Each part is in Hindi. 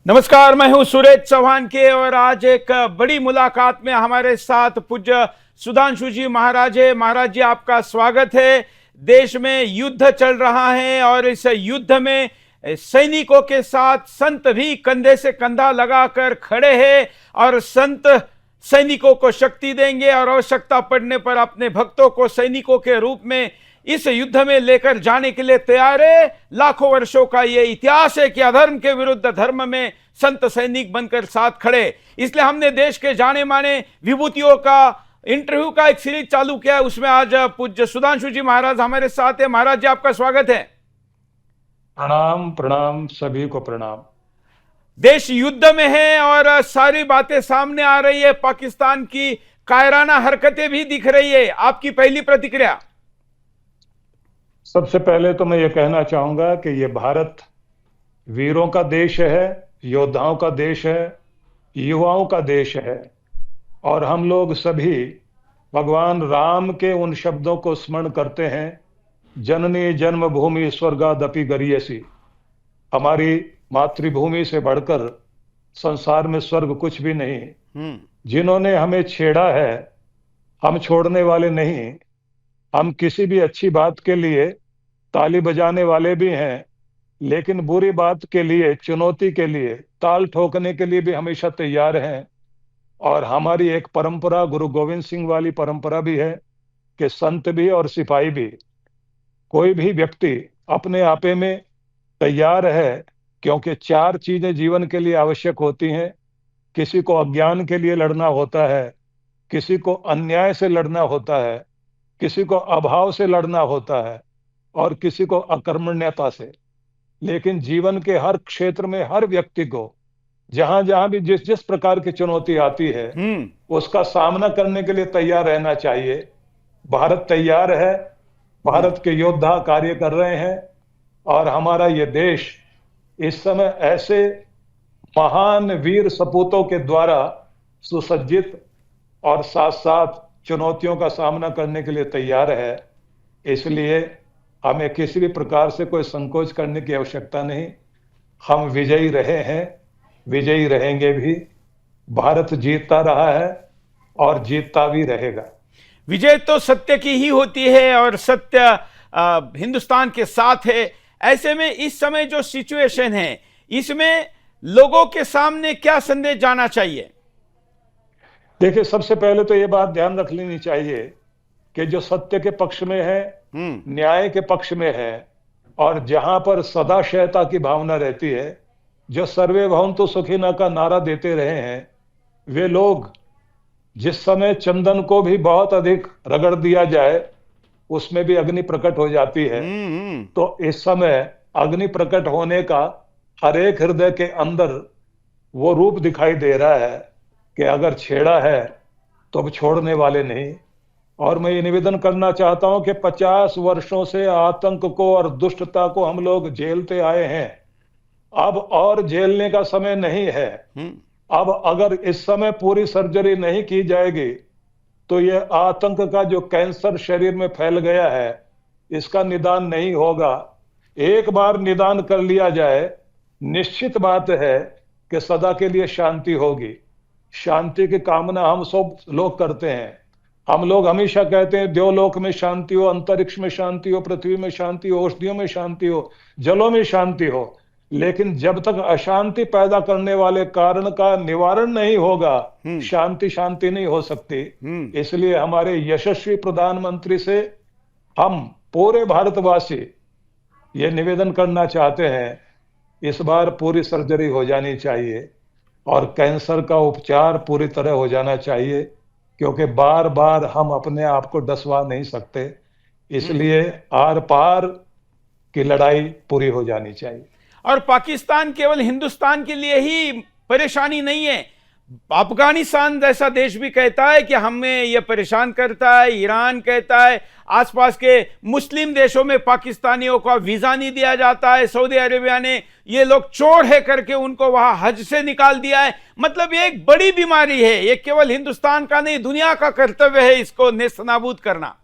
नमस्कार, मैं हूं सुरेश चौहान के और आज एक बड़ी मुलाकात में हमारे साथ पूज्य सुधांशु जी महाराज है। महाराज जी, आपका स्वागत है। देश में युद्ध चल रहा है और इस युद्ध में सैनिकों के साथ संत भी कंधे से कंधा लगाकर खड़े हैं और संत सैनिकों को शक्ति देंगे और आवश्यकता पड़ने पर अपने भक्तों को सैनिकों के रूप में इस युद्ध में लेकर जाने के लिए तैयार है। लाखों वर्षों का ये इतिहास है कि अधर्म के विरुद्ध धर्म में संत सैनिक बनकर साथ खड़े। इसलिए हमने देश के जाने माने विभूतियों का इंटरव्यू का एक सीरीज चालू किया है। उसमें आज पूज्य सुधांशु जी महाराज हमारे साथ है। महाराज जी, आपका स्वागत है। प्रणाम प्रणाम, सभी को प्रणाम। देश युद्ध में है और सारी बातें सामने आ रही है। पाकिस्तान की कायराना हरकतें भी दिख रही है। आपकी पहली प्रतिक्रिया? सबसे पहले तो मैं ये कहना चाहूंगा कि ये भारत वीरों का देश है, योद्धाओं का देश है, युवाओं का देश है और हम लोग सभी भगवान राम के उन शब्दों को स्मरण करते हैं, जननी जन्मभूमि स्वर्गादपि गरीयसी। हमारी मातृभूमि से बढ़कर संसार में स्वर्ग कुछ भी नहीं। जिन्होंने हमें छेड़ा है, हम छोड़ने वाले नहीं। हम किसी भी अच्छी बात के लिए ताली बजाने वाले भी हैं, लेकिन बुरी बात के लिए, चुनौती के लिए, ताल ठोकने के लिए भी हमेशा तैयार हैं। और हमारी एक परंपरा, गुरु गोविंद सिंह वाली परंपरा भी है कि संत भी और सिपाही भी, कोई भी व्यक्ति अपने आपे में तैयार है, क्योंकि चार चीजें जीवन के लिए आवश्यक होती हैं। किसी को अज्ञान के लिए लड़ना होता है, किसी को अन्याय से लड़ना होता है, किसी को अभाव से लड़ना होता है और किसी को अकर्मण्यता से। लेकिन जीवन के हर क्षेत्र में हर व्यक्ति को जहां जहां भी जिस जिस प्रकार की चुनौती आती है उसका सामना करने के लिए तैयार रहना चाहिए। भारत तैयार है, भारत के योद्धा कार्य कर रहे हैं और हमारा ये देश इस समय ऐसे महान वीर सपूतों के द्वारा सुसज्जित और साथ साथ चुनौतियों का सामना करने के लिए तैयार है। इसलिए हमें किसी भी प्रकार से कोई संकोच करने की आवश्यकता नहीं। हम विजयी रहे हैं, विजयी रहेंगे भी। भारत जीतता रहा है और जीतता भी रहेगा। विजय तो सत्य की ही होती है और सत्य हिंदुस्तान के साथ है। ऐसे में इस समय जो सिचुएशन है, इसमें लोगों के सामने क्या संदेश जाना चाहिए? देखिए, सबसे पहले तो ये बात ध्यान रख लेनी चाहिए कि जो सत्य के पक्ष में है, न्याय के पक्ष में है और जहां पर सदाशयता की भावना रहती है, जो सर्वे भवन्तु सुखिनः का नारा देते रहे हैं, वे लोग जिस समय चंदन को भी बहुत अधिक रगड़ दिया जाए उसमें भी अग्नि प्रकट हो जाती है। तो इस समय अग्नि प्रकट होने का हर एक हृदय के अंदर वो रूप दिखाई दे रहा है कि अगर छेड़ा है तो अब छोड़ने वाले नहीं। और मैं ये निवेदन करना चाहता हूं कि 50 वर्षों से आतंक को और दुष्टता को हम लोग झेलते आए हैं। अब और झेलने का समय नहीं है। अब अगर इस समय पूरी सर्जरी नहीं की जाएगी तो ये आतंक का जो कैंसर शरीर में फैल गया है, इसका निदान नहीं होगा। एक बार निदान कर लिया जाए, निश्चित बात है कि सदा के लिए शांति होगी। शांति की कामना हम सब लोग करते हैं। हम लोग हमेशा कहते हैं देवलोक में शांति हो, अंतरिक्ष में शांति हो, पृथ्वी में शांति हो, औषधियों में शांति हो, जलों में शांति हो। लेकिन जब तक अशांति पैदा करने वाले कारण का निवारण नहीं होगा, शांति शांति नहीं हो सकती। इसलिए हमारे यशस्वी प्रधानमंत्री से हम पूरे भारतवासी ये निवेदन करना चाहते हैं, इस बार पूरी सर्जरी हो जानी चाहिए और कैंसर का उपचार पूरी तरह हो जाना चाहिए, क्योंकि बार बार हम अपने आप को डसवा नहीं सकते। इसलिए आर पार की लड़ाई पूरी हो जानी चाहिए। और पाकिस्तान केवल हिंदुस्तान के लिए ही परेशानी नहीं है। अफगानिस्तान जैसा देश भी कहता है कि हमें यह परेशान करता है। ईरान कहता है, आसपास के मुस्लिम देशों में पाकिस्तानियों को वीजा नहीं दिया जाता है। सऊदी अरेबिया ने ये लोग चोर है करके उनको वहां हज से निकाल दिया है। मतलब ये एक बड़ी बीमारी है। ये केवल हिंदुस्तान का नहीं, दुनिया का कर्तव्य है इसको नेस्तनाबूद करना।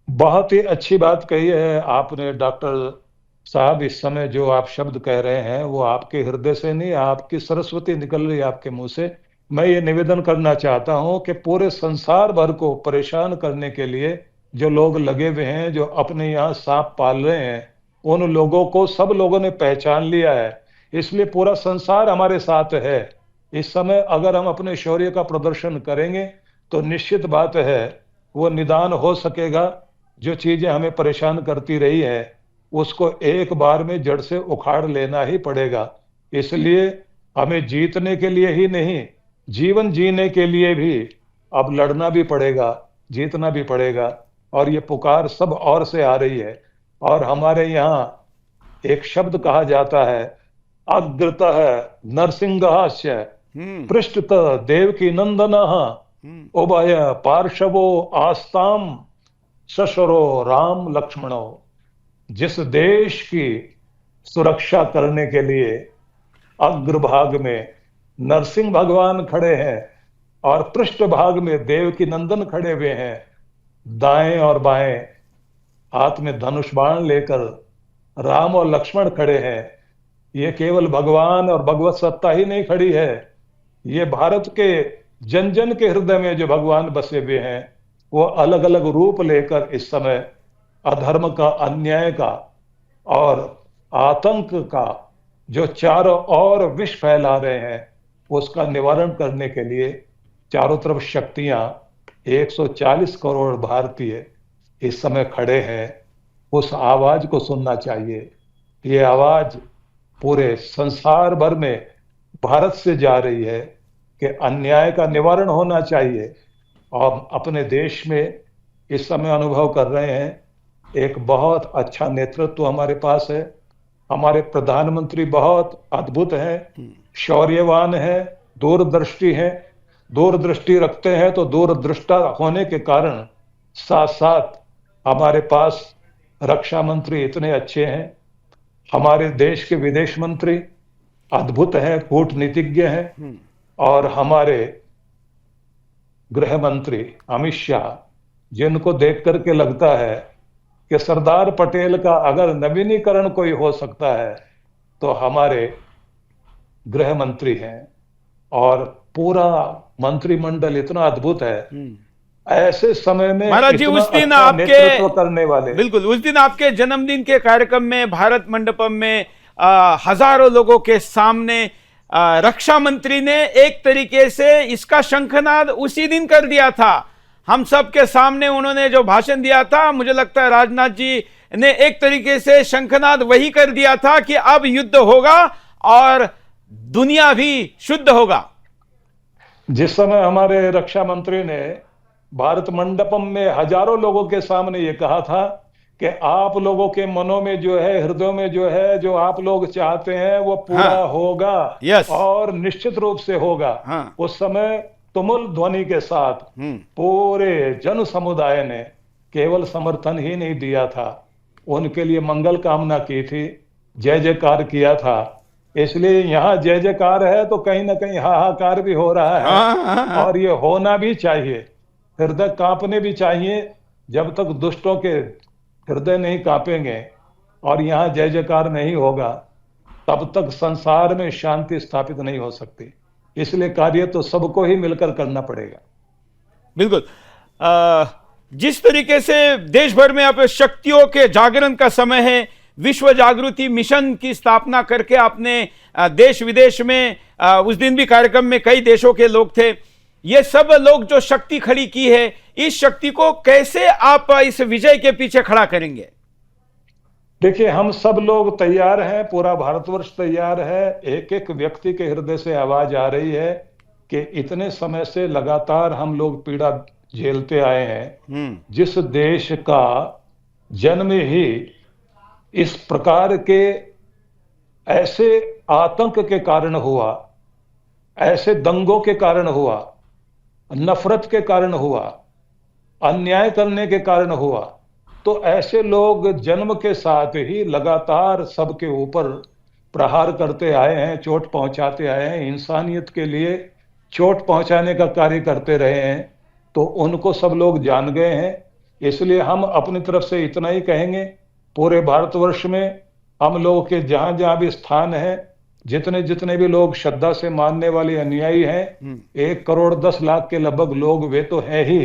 बहुत ही अच्छी बात कही है आपने डॉक्टर साहब, इस समय जो आप शब्द कह रहे हैं वो आपके हृदय से नहीं, आपकी सरस्वती निकल रही है आपके मुंह से। मैं ये निवेदन करना चाहता हूं कि पूरे संसार भर को परेशान करने के लिए जो लोग लगे हुए हैं, जो अपने यहाँ सांप पाल रहे हैं, उन लोगों को सब लोगों ने पहचान लिया है। इसलिए पूरा संसार हमारे साथ है। इस समय अगर हम अपने शौर्य का प्रदर्शन करेंगे तो निश्चित बात है वो निदान हो सकेगा। जो चीजें हमें परेशान करती रही है उसको एक बार में जड़ से उखाड़ लेना ही पड़ेगा। इसलिए हमें जीतने के लिए ही नहीं, जीवन जीने के लिए भी अब लड़ना भी पड़ेगा, जीतना भी पड़ेगा। और ये पुकार सब और से आ रही है। और हमारे यहाँ एक शब्द कहा जाता है, अग्रतः नरसिंहास्य हम्म। पृष्ठतः देवकी नंदनः उभय पार्श्वो आस्ताम सशरो राम लक्ष्मणो। जिस देश की सुरक्षा करने के लिए अग्रभाग में नरसिंह भगवान खड़े हैं और पृष्ठभाग में देवकी नंदन खड़े हुए हैं, दाएं और बाएं हाथ में धनुष बाण लेकर राम और लक्ष्मण खड़े हैं। ये केवल भगवान और भगवत सत्ता ही नहीं खड़ी है, ये भारत के जन जन के हृदय में जो भगवान बसे हुए हैं वो अलग अलग रूप लेकर इस समय अधर्म का, अन्याय का और आतंक का जो चारों ओर विष फैला रहे हैं उसका निवारण करने के लिए चारों तरफ शक्तियां 140 करोड़ भारतीय इस समय खड़े हैं। उस आवाज को सुनना चाहिए। ये आवाज पूरे संसार भर में भारत से जा रही है कि अन्याय का निवारण होना चाहिए। और अपने देश में इस समय अनुभव कर रहे हैं, एक बहुत अच्छा नेतृत्व हमारे पास है। हमारे प्रधानमंत्री बहुत अद्भुत हैं, शौर्यवान हैं, दूरदृष्टि हैं। दूरदृष्टि रखते हैं तो दूरदृष्टा होने के कारण साथ साथ हमारे पास रक्षा मंत्री इतने अच्छे हैं, हमारे देश के विदेश मंत्री अद्भुत हैं, कूटनीतिज्ञ हैं। और हमारे गृह मंत्री अमित शाह, जिनको देख करके लगता है कि सरदार पटेल का अगर नवीनीकरण कोई हो सकता है तो हमारे गृह मंत्री हैं। और पूरा मंत्रिमंडल इतना अद्भुत है। ऐसे समय में महाराज जी, इतना उस दिन अच्छा नेतृत्व करने वाले, बिल्कुल उस दिन आपके जन्मदिन के कार्यक्रम में भारत मंडपम में हजारों लोगों के सामने रक्षा मंत्री ने एक तरीके से इसका शंखनाद उसी दिन कर दिया था। हम सब के सामने उन्होंने जो भाषण दिया था, मुझे लगता है राजनाथ जी ने एक तरीके से शंखनाद वही कर दिया था कि अब युद्ध होगा और दुनिया भी शुद्ध होगा। जिस समय हमारे रक्षा मंत्री ने भारत मंडपम में हजारों लोगों के सामने ये कहा था कि आप लोगों के मनों में जो है, हृदयों में जो है, जो आप लोग चाहते हैं वो पूरा होगा। यस। और निश्चित रूप से होगा। उस समय तुमुल ध्वनि के साथ पूरे जन समुदाय ने केवल समर्थन ही नहीं दिया था, उनके लिए मंगल कामना की थी, जय जयकार किया था। इसलिए यहाँ जय जयकार है तो कहीं ना कहीं हाहाकार भी हो रहा है। और ये होना भी चाहिए, हृदय कांपने भी चाहिए। जब तक दुष्टों के हृदय नहीं कांपेंगे और यहाँ जय जयकार नहीं होगा तब तक संसार में शांति स्थापित नहीं हो सकती। इसलिए कार्य तो सबको ही मिलकर करना पड़ेगा। बिल्कुल। जिस तरीके से देश भर में अब शक्तियों के जागरण का समय है, विश्व जागृति मिशन की स्थापना करके आपने देश विदेश में उस दिन भी कार्यक्रम में कई देशों के लोग थे, ये सब लोग जो शक्ति खड़ी की है, इस शक्ति को कैसे आप इस विजय के पीछे खड़ा करेंगे? देखिए, हम सब लोग तैयार हैं, पूरा भारतवर्ष तैयार है। एक एक व्यक्ति के हृदय से आवाज आ रही है कि इतने समय से लगातार हम लोग पीड़ा झेलते आए हैं। जिस देश का जन्म ही इस प्रकार के ऐसे आतंक के कारण हुआ, ऐसे दंगों के कारण हुआ, नफरत के कारण हुआ, अन्याय करने के कारण हुआ, तो ऐसे लोग जन्म के साथ ही लगातार सबके ऊपर प्रहार करते आए हैं, चोट पहुंचाते आए हैं, इंसानियत के लिए चोट पहुंचाने का कार्य करते रहे हैं। तो उनको सब लोग जान गए हैं। इसलिए हम अपनी तरफ से इतना ही कहेंगे, पूरे भारतवर्ष में हम लोगों के जहां जहां भी स्थान है, जितने जितने भी लोग श्रद्धा से मानने वाले अनुयायी हैं, 1 करोड़ 10 लाख के लगभग लोग वे तो हैं ही,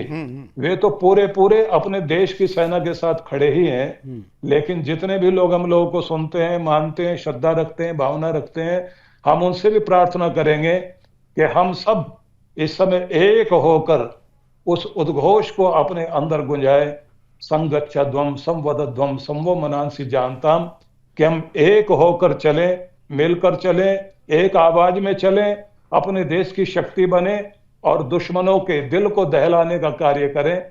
वे तो पूरे पूरे अपने देश की सेना के साथ खड़े ही हैं। लेकिन जितने भी लोग हम लोगों को सुनते हैं, मानते हैं, श्रद्धा रखते हैं, भावना रखते हैं, हम उनसे भी प्रार्थना करेंगे कि हम सब इस समय एक होकर उस उद्घोष को अपने अंदर गुंजाए, संगच्छध्वम संवदध्वम संवो मनांसि जानताम, कि हम एक होकर चलें, मिलकर चलें, एक आवाज में चलें, अपने देश की शक्ति बने और दुश्मनों के दिल को दहलाने का कार्य करें।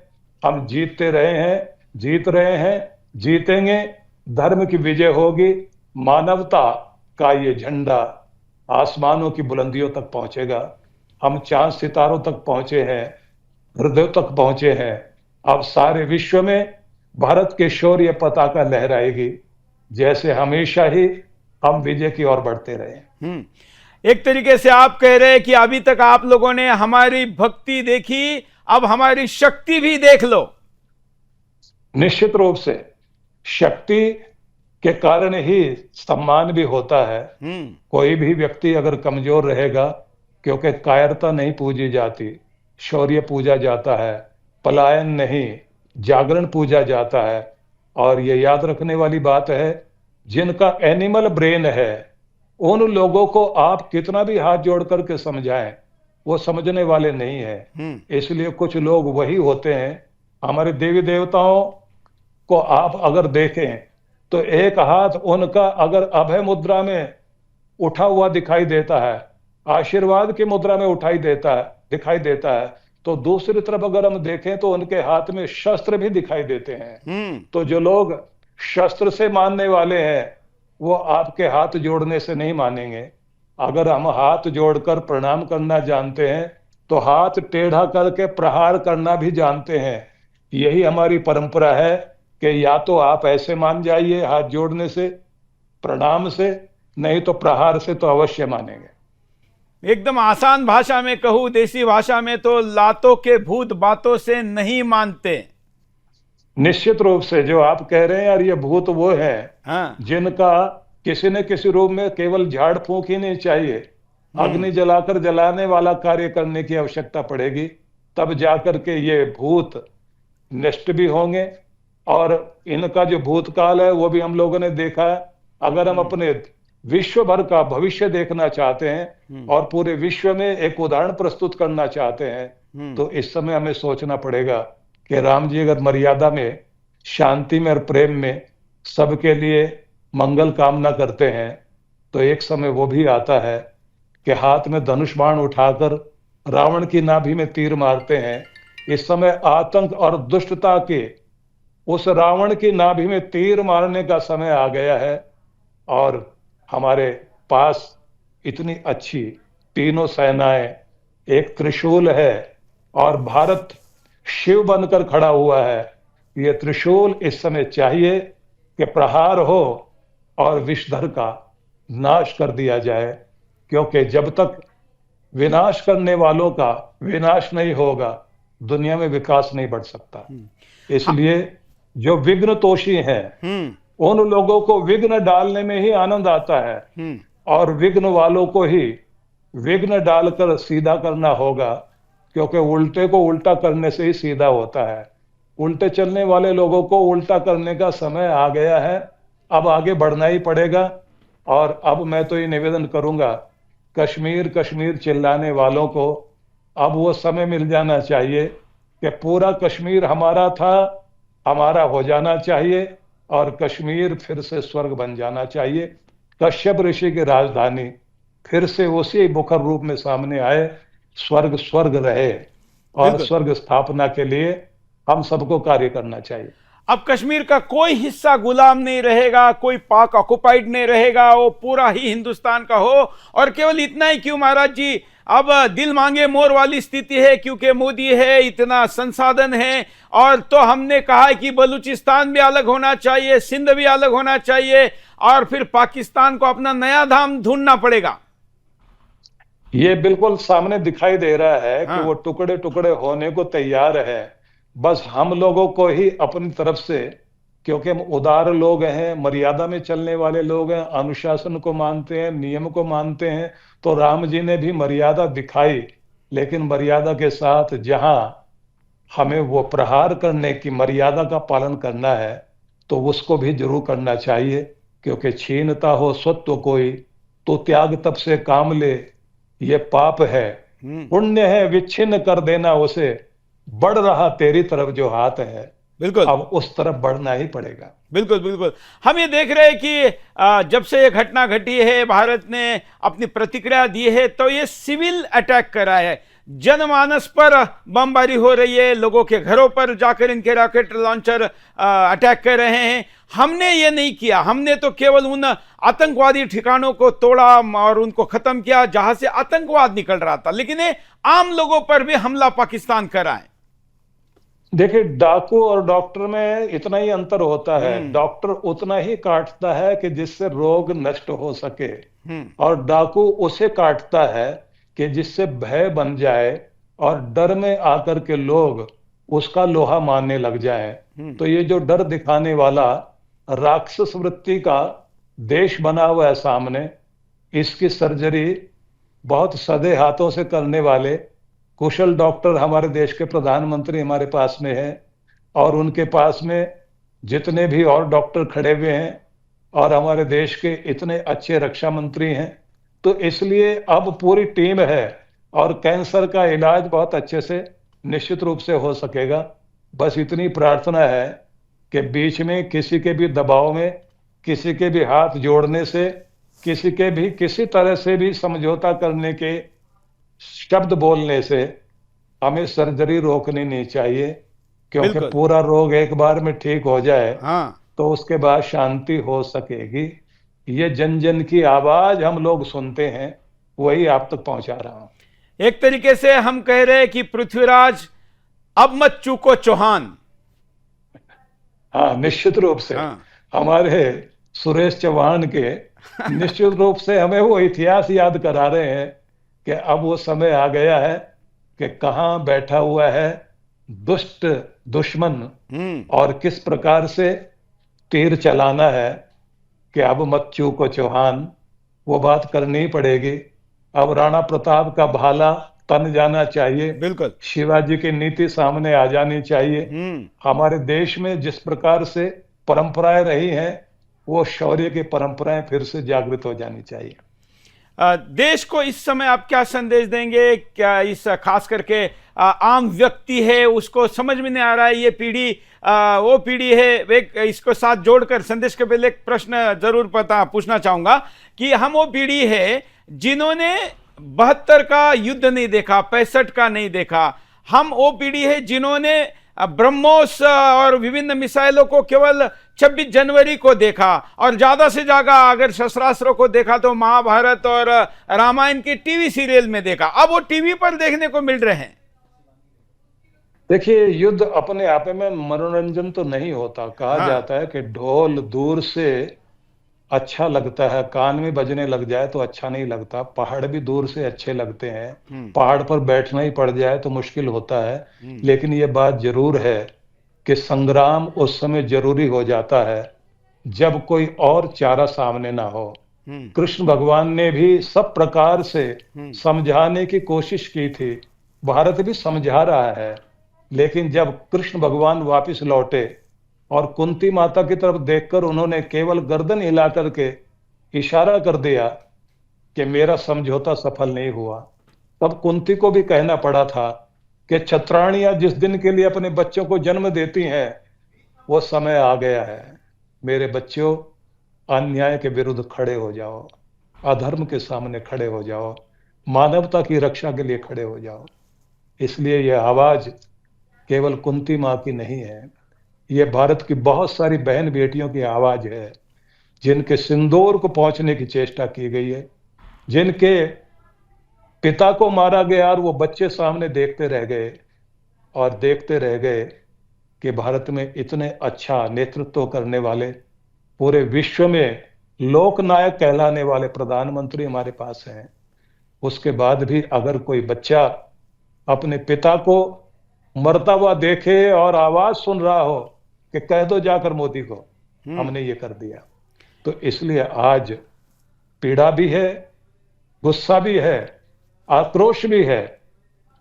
हम जीतते रहे हैं, जीत रहे हैं, जीतेंगे, धर्म की विजय होगी, मानवता का ये झंडा आसमानों की बुलंदियों तक पहुंचेगा। हम चांद सितारों तक पहुंचे हैं, हृदय तक पहुंचे हैं। अब सारे विश्व में भारत के शौर्य पताका लहराएगी, जैसे हमेशा ही हम विजय की ओर बढ़ते रहे। एक तरीके से आप कह रहे हैं कि अभी तक आप लोगों ने हमारी भक्ति देखी, अब हमारी शक्ति भी देख लो। निश्चित रूप से शक्ति के कारण ही सम्मान भी होता है। कोई भी व्यक्ति अगर कमजोर रहेगा, क्योंकि कायरता नहीं पूजी जाती, शौर्य पूजा जाता है, पलायन नहीं जागरण पूजा जाता है। और ये याद रखने वाली बात है, जिनका एनिमल ब्रेन है उन लोगों को आप कितना भी हाथ जोड़ करके समझाएं, वो समझने वाले नहीं है। इसलिए कुछ लोग वही होते हैं, हमारे देवी देवताओं को आप अगर देखें तो एक हाथ उनका अगर अभय मुद्रा में उठा हुआ दिखाई देता है, आशीर्वाद की मुद्रा में दिखाई देता है, तो दूसरी तरफ अगर हम देखें तो उनके हाथ में शस्त्र भी दिखाई देते हैं। तो जो लोग शस्त्र से मानने वाले हैं, वो आपके हाथ जोड़ने से नहीं मानेंगे। अगर हम हाथ जोड़कर प्रणाम करना जानते हैं, तो हाथ टेढ़ा करके प्रहार करना भी जानते हैं। यही हमारी परंपरा है कि या तो आप ऐसे मान जाइए हाथ जोड़ने से, प्रणाम से, नहीं तो प्रहार से तो अवश्य मानेंगे। एकदम आसान भाषा में कहूं, देसी भाषा में तो लातों के भूत बातों से नहीं मानते। निश्चित रूप से जो आप कह रहे हैं यार, ये भूत वो है जिनका किसी न किसी रूप में केवल झाड़ फूंक ही नहीं चाहिए, अग्नि जलाकर जलाने वाला कार्य करने की आवश्यकता पड़ेगी, तब जाकर के ये भूत नष्ट भी होंगे। और इनका जो भूतकाल है वो भी हम लोगों ने देखा है। अगर हम अपने विश्व भर का भविष्य देखना चाहते हैं और पूरे विश्व में एक उदाहरण प्रस्तुत करना चाहते हैं, तो इस समय हमें सोचना पड़ेगा कि राम जी अगर मर्यादा में, शांति में और प्रेम में सबके लिए मंगल कामना करते हैं, तो एक समय वो भी आता है कि हाथ में धनुष बाण उठाकर रावण की नाभि में तीर मारते हैं। इस समय आतंक और दुष्टता के उस रावण की नाभि में तीर मारने का समय आ गया है। और हमारे पास इतनी अच्छी तीनों सेनाएं, एक त्रिशूल है और भारत शिव बनकर खड़ा हुआ है। ये त्रिशूल इस समय चाहिए कि प्रहार हो और विषधर का नाश कर दिया जाए, क्योंकि जब तक विनाश करने वालों का विनाश नहीं होगा, दुनिया में विकास नहीं बढ़ सकता। इसलिए जो विघ्न तोषी हैं, उन लोगों को विघ्न डालने में ही आनंद आता है, और विघ्न वालों को ही विघ्न डालकर सीधा करना होगा, क्योंकि उल्टे को उल्टा करने से ही सीधा होता है। उल्टे चलने वाले लोगों को उल्टा करने का समय आ गया है, अब आगे बढ़ना ही पड़ेगा। और अब मैं तो ये निवेदन करूंगा, कश्मीर कश्मीर चिल्लाने वालों को अब वो समय मिल जाना चाहिए कि पूरा कश्मीर हमारा था, हमारा हो जाना चाहिए और कश्मीर फिर से स्वर्ग बन जाना चाहिए। कश्यप ऋषि की राजधानी फिर से उसी मुखर रूप में सामने आए, स्वर्ग स्वर्ग रहे, और स्वर्ग स्थापना के लिए हम सबको कार्य करना चाहिए। अब कश्मीर का कोई हिस्सा गुलाम नहीं रहेगा, कोई पाक ऑक्युपाइड नहीं रहेगा, वो पूरा ही हिंदुस्तान का हो। और केवल इतना ही क्यों महाराज जी, अब दिल मांगे मोर वाली स्थिति है, क्योंकि मोदी है, इतना संसाधन है। और तो हमने कहा है कि बलूचिस्तान भी अलग होना चाहिए, सिंध भी अलग होना चाहिए, और फिर पाकिस्तान को अपना नया धाम ढूंढना पड़ेगा। ये बिल्कुल सामने दिखाई दे रहा है कि वो टुकड़े टुकड़े होने को तैयार है। बस हम लोगों को ही अपनी तरफ से क्योंकि हम उदार लोग हैं, मर्यादा में चलने वाले लोग हैं, अनुशासन को मानते हैं, नियम को मानते हैं। तो राम जी ने भी मर्यादा दिखाई, लेकिन मर्यादा के साथ जहां हमें वो प्रहार करने की मर्यादा का पालन करना है तो उसको भी जरूर करना चाहिए। क्योंकि छीनता हो सत्व कोई तो त्याग तब से काम ले, ये पाप है। पुण्य है विच्छिन्न कर देना उसे, बढ़ रहा तेरी तरफ जो हाथ है, बिल्कुल अब उस तरफ बढ़ना ही पड़ेगा। बिल्कुल बिल्कुल। हम ये देख रहे हैं कि जब से ये घटना घटी है, भारत ने अपनी प्रतिक्रिया दी है, तो ये सिविल अटैक करा है, जनमानस पर बमबारी हो रही है, लोगों के घरों पर जाकर इनके रॉकेट लॉन्चर अटैक कर रहे हैं। हमने ये नहीं किया, हमने तो केवल उन आतंकवादी ठिकानों को तोड़ा और उनको खत्म किया जहां से आतंकवाद निकल रहा था, लेकिन ये आम लोगों पर भी हमला पाकिस्तान करा है। देखिए, डाकू और डॉक्टर में इतना ही अंतर होता है। डॉक्टर उतना ही काटता है कि जिससे रोग नष्ट हो सके, और डाकू उसे काटता है कि जिससे भय बन जाए और डर में आकर के लोग उसका लोहा मानने लग जाए। तो ये जो डर दिखाने वाला राक्षस वृत्ति का देश बना हुआ है सामने, इसकी सर्जरी बहुत सधे हाथों से करने वाले कुशल डॉक्टर हमारे देश के प्रधानमंत्री हमारे पास में है, और उनके पास में जितने भी और डॉक्टर खड़े हुए हैं, और हमारे देश के इतने अच्छे रक्षा मंत्री हैं। तो इसलिए अब पूरी टीम है, और कैंसर का इलाज बहुत अच्छे से निश्चित रूप से हो सकेगा। बस इतनी प्रार्थना है कि बीच में किसी के भी दबाव में, किसी के भी हाथ जोड़ने से, किसी के भी किसी तरह से भी समझौता करने के शब्द बोलने से हमें सर्जरी रोकनी नहीं चाहिए। क्योंकि पूरा रोग एक बार में ठीक हो जाए तो उसके बाद शांति हो सकेगी। ये जन जन की आवाज हम लोग सुनते हैं, वही आप तक पहुंचा रहा हूं। एक तरीके से हम कह रहे हैं कि पृथ्वीराज अब मत चूको चौहान। हाँ, निश्चित रूप से हमारे सुरेश चौहान के निश्चित रूप से हमें वो इतिहास याद करा रहे हैं कि अब वो समय आ गया है कि कहाँ बैठा हुआ है दुष्ट दुश्मन और किस प्रकार से तीर चलाना है, कि अब मत चूको चौहान, वो बात करनी ही पड़ेगी। अब राणा प्रताप का भाला तन जाना चाहिए, बिल्कुल शिवाजी की नीति सामने आ जानी चाहिए। हमारे देश में जिस प्रकार से परंपराएं रही हैं, वो शौर्य की परंपराएं फिर से जागृत हो जानी चाहिए। देश को इस समय आप क्या संदेश देंगे? क्या इस खास करके आम व्यक्ति है उसको समझ में नहीं आ रहा है, ये पीढ़ी वो पीढ़ी है, एक इसको साथ जोड़कर संदेश के पहले एक प्रश्न जरूर पूछना चाहूंगा कि हम वो पीढ़ी है जिन्होंने 72 का युद्ध नहीं देखा, 65 का नहीं देखा। हम वो पीढ़ी है जिन्होंने ब्रह्मोस और विभिन्न मिसाइलों को केवल 26 जनवरी को देखा, और ज्यादा से ज्यादा अगर शस्त्रास्त्रों को देखा तो महाभारत और रामायण के टीवी सीरियल में देखा। अब वो टीवी पर देखने को मिल रहे हैं। देखिए, युद्ध अपने आप में मनोरंजन तो नहीं होता। कहा जाता है कि ढोल दूर से अच्छा लगता है, कान में बजने लग जाए तो अच्छा नहीं लगता। पहाड़ भी दूर से अच्छे लगते हैं, पहाड़ पर बैठना ही पड़ जाए तो मुश्किल होता है। लेकिन ये बात जरूर है कि संग्राम उस समय जरूरी हो जाता है जब कोई और चारा सामने ना हो। कृष्ण भगवान ने भी सब प्रकार से समझाने की कोशिश की थी, भारत भी समझा रहा है। लेकिन जब कृष्ण भगवान वापस लौटे और कुंती माता की तरफ देखकर उन्होंने केवल गर्दन हिला करके इशारा कर दिया कि मेरा समझौता सफल नहीं हुआ, तब कुंती को भी कहना पड़ा था कि छत्राणियां जिस दिन के लिए अपने बच्चों को जन्म देती हैं, वो समय आ गया है। मेरे बच्चों, अन्याय के विरुद्ध खड़े हो जाओ, अधर्म के सामने खड़े हो जाओ, मानवता की रक्षा के लिए खड़े हो जाओ। इसलिए यह आवाज केवल कुंती माँ की नहीं है, ये भारत की बहुत सारी बहन बेटियों की आवाज है, जिनके सिंदूर को पहुंचने की चेष्टा की गई है, जिनके पिता को मारा गया और वो बच्चे सामने देखते रह गए, और देखते रह गए कि भारत में इतने अच्छा नेतृत्व करने वाले, पूरे विश्व में लोकनायक कहलाने वाले प्रधानमंत्री हमारे पास हैं। उसके बाद भी अगर कोई बच्चा अपने पिता को मरता हुआ देखे और आवाज सुन रहा हो कि कह दो जाकर मोदी को हमने ये कर दिया। तो इसलिए आज पीड़ा भी है, गुस्सा भी है, आक्रोश भी है।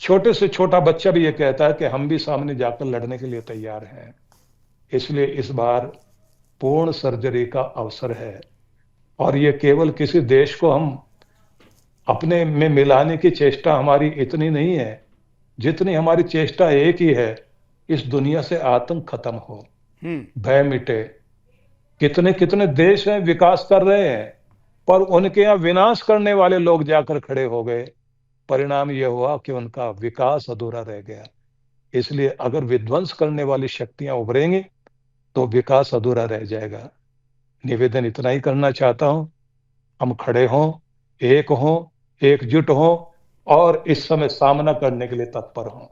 छोटे से छोटा बच्चा भी ये कहता है कि हम भी सामने जाकर लड़ने के लिए तैयार हैं। इसलिए इस बार पूर्ण सर्जरी का अवसर है और ये केवल किसी देश को हम अपने में मिलाने की चेष्टा हमारी इतनी नहीं है, जितनी हमारी चेष्टा एक ही है, इस दुनिया से आतंक खत्म हो, भय मिटे। कितने कितने देश हैं विकास कर रहे हैं, पर उनके यहाँ विनाश करने वाले लोग जाकर खड़े हो गए। परिणाम यह हुआ कि उनका विकास अधूरा रह गया। इसलिए अगर विध्वंस करने वाली शक्तियां उभरेंगी तो विकास अधूरा रह जाएगा। निवेदन इतना ही करना चाहता हूं, हम खड़े हों, एक हों, एकजुट हों और इस समय सामना करने के लिए तत्पर हों।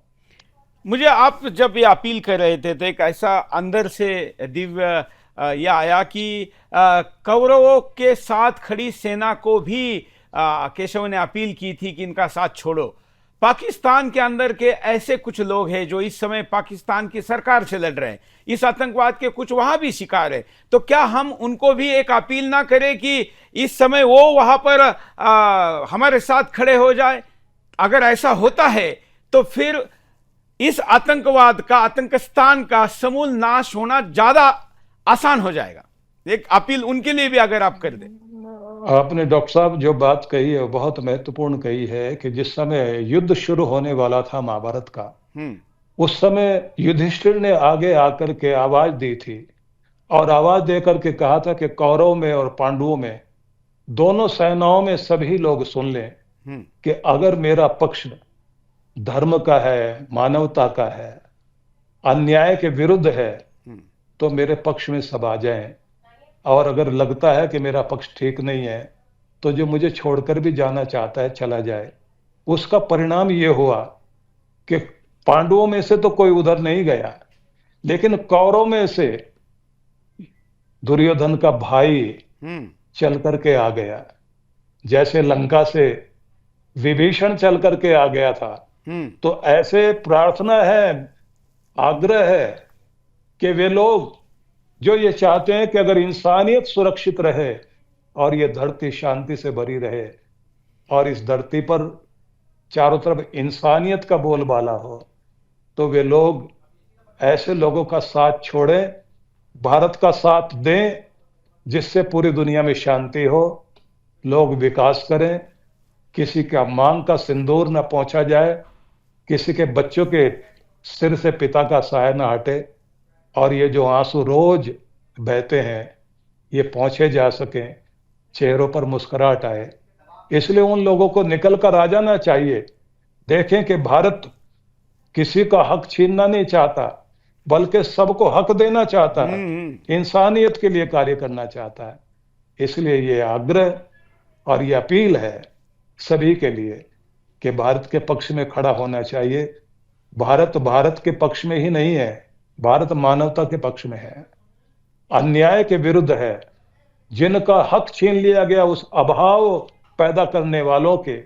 मुझे आप जब ये अपील कर रहे थे तो एक ऐसा अंदर से दिव्य यह आया कि कौरवों के साथ खड़ी सेना को भी केशव ने अपील की थी कि इनका साथ छोड़ो। पाकिस्तान के अंदर के ऐसे कुछ लोग हैं जो इस समय पाकिस्तान की सरकार से लड़ रहे हैं, इस आतंकवाद के कुछ वहां भी शिकार है। तो क्या हम उनको भी एक अपील ना करें कि इस समय वो वहां पर हमारे साथ खड़े हो जाए? अगर ऐसा होता है तो फिर इस आतंकवाद का, आतंकिस्तान का समूल नाश होना ज्यादा आसान हो जाएगा। एक अपील उनके लिए भी अगर आप कर दें। आपने डॉक्टर साहब जो बात कही है बहुत महत्वपूर्ण कही है कि जिस समय युद्ध शुरू होने वाला था महाभारत का, उस समय युधिष्ठिर ने आगे आकर के आवाज दी थी और आवाज देकर के कहा था कि कौरव में और पांडवों में, दोनों सेनाओं में सभी लोग सुन लें कि अगर मेरा पक्ष धर्म का है, मानवता का है, अन्याय के विरुद्ध है, तो मेरे पक्ष में सब आ जाएं। और अगर लगता है कि मेरा पक्ष ठीक नहीं है तो जो मुझे छोड़कर भी जाना चाहता है चला जाए। उसका परिणाम ये हुआ कि पांडवों में से तो कोई उधर नहीं गया, लेकिन कौरव में से दुर्योधन का भाई चल करके आ गया। जैसे लंका से विभीषण चल करके आ गया था। तो ऐसे प्रार्थना है, आग्रह है कि वे लोग जो ये चाहते हैं कि अगर इंसानियत सुरक्षित रहे और ये धरती शांति से भरी रहे और इस धरती पर चारों तरफ इंसानियत का बोलबाला हो, तो वे लोग ऐसे लोगों का साथ छोड़ें, भारत का साथ दें, जिससे पूरी दुनिया में शांति हो, लोग विकास करें, किसी का मांग का सिंदूर न पहुंचा जाए, किसी के बच्चों के सिर से पिता का साया न हटे और ये जो आंसू रोज बहते हैं ये पहुंचे जा सकें, चेहरों पर मुस्कुराहट आए। इसलिए उन लोगों को निकल कर आ जाना चाहिए। देखें कि भारत किसी का हक छीनना नहीं चाहता, बल्कि सबको हक देना चाहता है, इंसानियत के लिए कार्य करना चाहता है। इसलिए ये आग्रह और ये अपील है सभी के लिए कि भारत के पक्ष में खड़ा होना चाहिए। भारत के पक्ष में ही नहीं है, भारत मानवता के पक्ष में है, अन्याय के विरुद्ध है। जिनका हक छीन लिया गया, उस अभाव पैदा करने वालों के,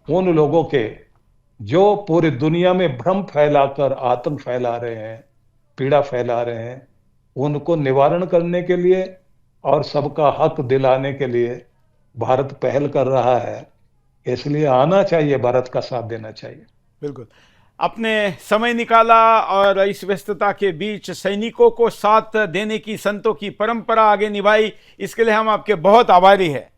उन लोगों के जो पूरी दुनिया में भ्रम फैलाकर आतंक फैला रहे हैं, पीड़ा फैला रहे हैं, उनको निवारण करने के लिए और सबका हक दिलाने के लिए भारत पहल कर रहा है। इसलिए आना चाहिए, भारत का साथ देना चाहिए। बिल्कुल, आपने समय निकाला और इस व्यस्तता के बीच सैनिकों को साथ देने की संतों की परंपरा आगे निभाई, इसके लिए हम आपके बहुत आभारी हैं।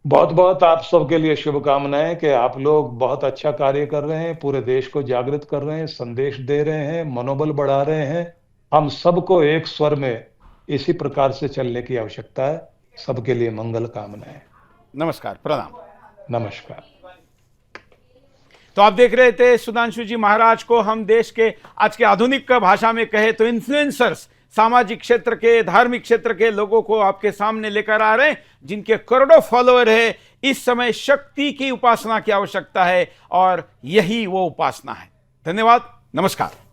बहुत बहुत आप सबके लिए शुभकामनाएं कि आप लोग बहुत अच्छा कार्य कर रहे हैं, पूरे देश को जागृत कर रहे हैं, संदेश दे रहे हैं, मनोबल बढ़ा रहे हैं। हम सबको एक स्वर में इसी प्रकार से चलने की आवश्यकता है। सबके लिए मंगल कामनाएं। नमस्कार, प्रणाम। नमस्कार। तो आप देख रहे थे सुधांशु जी महाराज को। हम देश के आज के आधुनिक भाषा में कहे तो इन्फ्लुएंसर्स, सामाजिक क्षेत्र के, धार्मिक क्षेत्र के लोगों को आपके सामने लेकर आ रहे हैं, जिनके करोड़ों फॉलोअर है। इस समय शक्ति की उपासना की आवश्यकता है और यही वो उपासना है। धन्यवाद, नमस्कार।